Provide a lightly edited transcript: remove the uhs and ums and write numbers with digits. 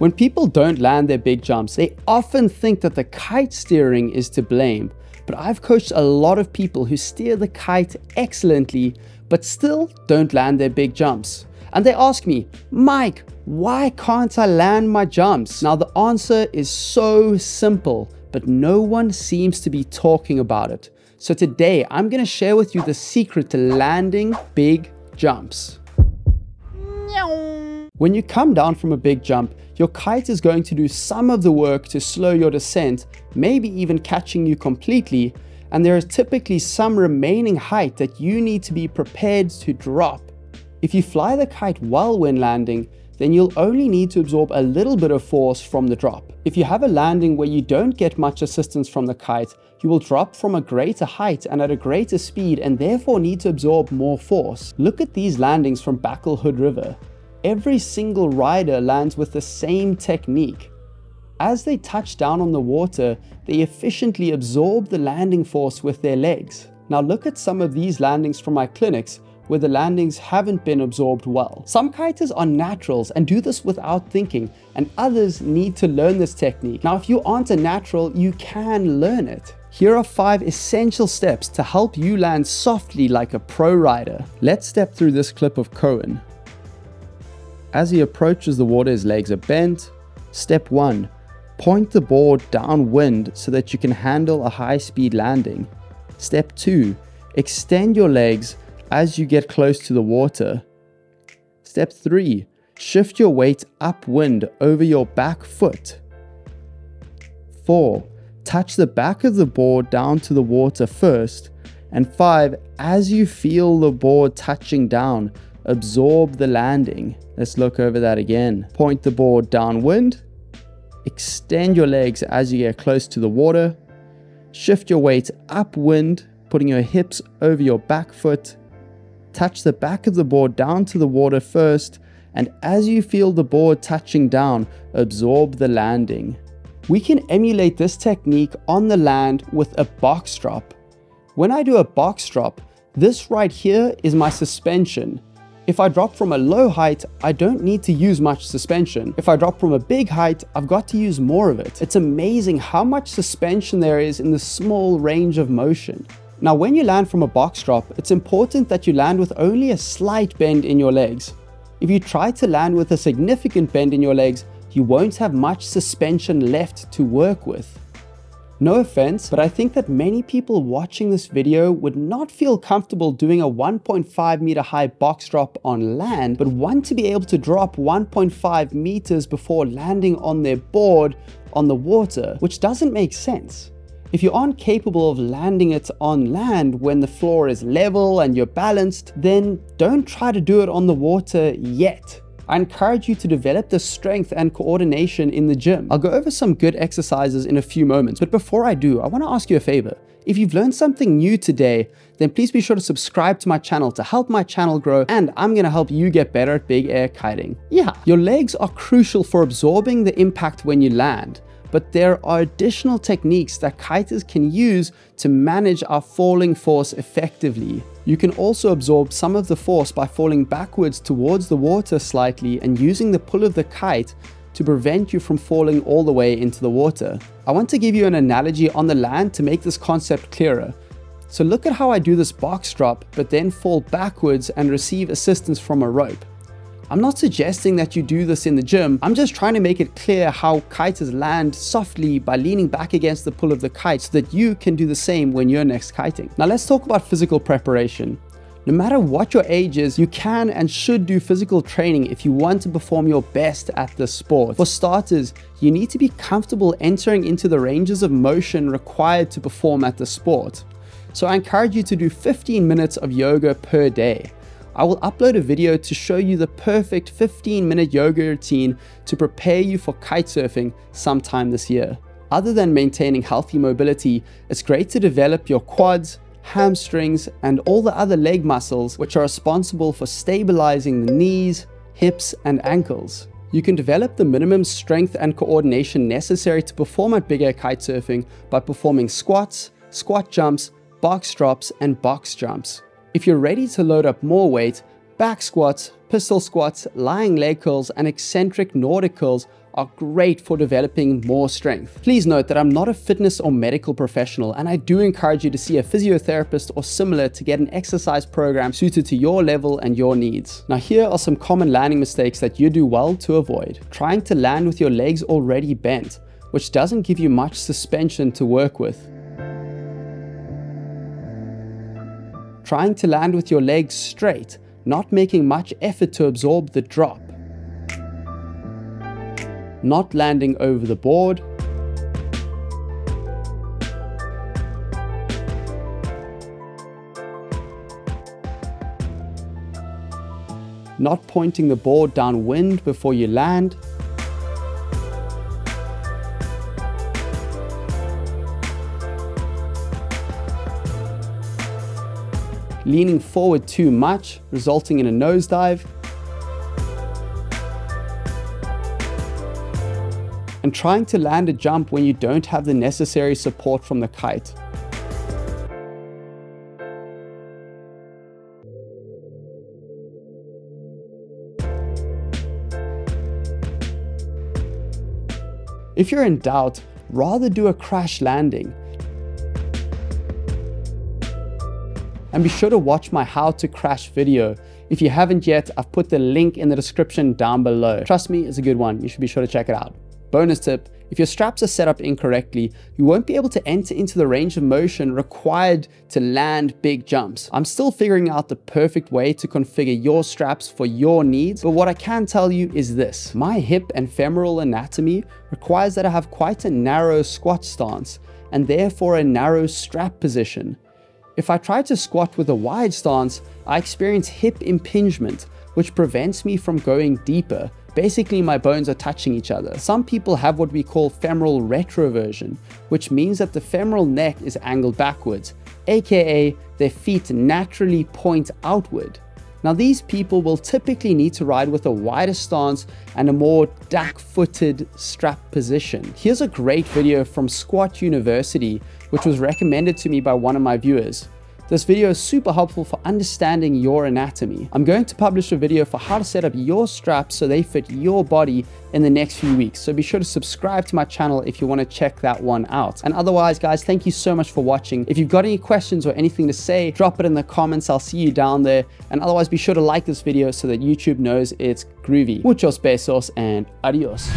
When people don't land their big jumps, they often think that the kite steering is to blame. But I've coached a lot of people who steer the kite excellently, but still don't land their big jumps. And they ask me, Mike, why can't I land my jumps? Now the answer is so simple, but no one seems to be talking about it. So today I'm going to share with you the secret to landing big jumps. When you come down from a big jump, your kite is going to do some of the work to slow your descent, maybe even catching you completely, and there is typically some remaining height that you need to be prepared to drop. If you fly the kite well when landing, then you'll only need to absorb a little bit of force from the drop. If you have a landing where you don't get much assistance from the kite, you will drop from a greater height and at a greater speed and therefore need to absorb more force. Look at these landings from Backle Hood River. Every single rider lands with the same technique. As they touch down on the water, they efficiently absorb the landing force with their legs. Now look at some of these landings from my clinics where the landings haven't been absorbed well. Some kiters are naturals and do this without thinking, and others need to learn this technique. Now if you aren't a natural, you can learn it. Here are 5 essential steps to help you land softly like a pro rider. Let's step through this clip of Cohen. As he approaches the water, his legs are bent. Step 1. Point the board downwind so that you can handle a high-speed landing. Step 2. Extend your legs as you get close to the water. Step 3. Shift your weight upwind over your back foot. 4. Touch the back of the board down to the water first. And 5. As you feel the board touching down, absorb the landing. Let's look over that again. Point the board downwind. Extend your legs as you get close to the water. Shift your weight upwind, putting your hips over your back foot. Touch the back of the board down to the water first, and as you feel the board touching down, absorb the landing. We can emulate this technique on the land with a box drop. When I do a box drop, this right here is my suspension. If I drop from a low height, I don't need to use much suspension. If I drop from a big height, I've got to use more of it. It's amazing how much suspension there is in the small range of motion. Now, when you land from a box drop, it's important that you land with only a slight bend in your legs. If you try to land with a significant bend in your legs, you won't have much suspension left to work with. No offense, but I think that many people watching this video would not feel comfortable doing a 1.5 meter high box drop on land, but want to be able to drop 1.5 meters before landing on their board on the water, which doesn't make sense. If you aren't capable of landing it on land when the floor is level and you're balanced, then don't try to do it on the water yet. I encourage you to develop the strength and coordination in the gym. I'll go over some good exercises in a few moments, but before I do, I want to ask you a favor. If you've learned something new today, then please be sure to subscribe to my channel to help my channel grow, and I'm going to help you get better at big air kiting. Yeah, your legs are crucial for absorbing the impact when you land, but there are additional techniques that kiters can use to manage our falling force effectively. You can also absorb some of the force by falling backwards towards the water slightly and using the pull of the kite to prevent you from falling all the way into the water. I want to give you an analogy on the land to make this concept clearer. So look at how I do this box drop, but then fall backwards and receive assistance from a rope. I'm not suggesting that you do this in the gym. I'm just trying to make it clear how kiters land softly by leaning back against the pull of the kite so that you can do the same when you're next kiting. Now let's talk about physical preparation. No matter what your age is, you can and should do physical training if you want to perform your best at this sport. For starters, you need to be comfortable entering into the ranges of motion required to perform at the sport. So I encourage you to do 15 minutes of yoga per day. I will upload a video to show you the perfect 15-minute yoga routine to prepare you for kitesurfing sometime this year. Other than maintaining healthy mobility, it's great to develop your quads, hamstrings, and all the other leg muscles which are responsible for stabilizing the knees, hips, and ankles. You can develop the minimum strength and coordination necessary to perform at big air kitesurfing by performing squats, squat jumps, box drops, and box jumps. If you're ready to load up more weight, back squats, pistol squats, lying leg curls, and eccentric Nordic curls are great for developing more strength. Please note that I'm not a fitness or medical professional, and I do encourage you to see a physiotherapist or similar to get an exercise program suited to your level and your needs. Now here are some common landing mistakes that you do well to avoid. Trying to land with your legs already bent, which doesn't give you much suspension to work with. Trying to land with your legs straight, not making much effort to absorb the drop. Not landing over the board. Not pointing the board downwind before you land. Leaning forward too much, resulting in a nosedive. And trying to land a jump when you don't have the necessary support from the kite. If you're in doubt, rather do a crash landing. And be sure to watch my how to crash video. If you haven't yet, I've put the link in the description down below. Trust me, it's a good one. You should be sure to check it out. Bonus tip, if your straps are set up incorrectly, you won't be able to enter into the range of motion required to land big jumps. I'm still figuring out the perfect way to configure your straps for your needs, but what I can tell you is this. My hip and femoral anatomy requires that I have quite a narrow squat stance and therefore a narrow strap position. If I try to squat with a wide stance, I experience hip impingement, which prevents me from going deeper. Basically, my bones are touching each other. Some people have what we call femoral retroversion, which means that the femoral neck is angled backwards, aka their feet naturally point outward. Now these people will typically need to ride with a wider stance and a more duck-footed strap position. Here's a great video from Squat University, which was recommended to me by one of my viewers. This video is super helpful for understanding your anatomy. I'm going to publish a video for how to set up your straps so they fit your body in the next few weeks. So be sure to subscribe to my channel if you want to check that one out. And otherwise, guys, thank you so much for watching. If you've got any questions or anything to say, drop it in the comments. I'll see you down there. And otherwise, be sure to like this video so that YouTube knows it's groovy. Muchos besos and adios.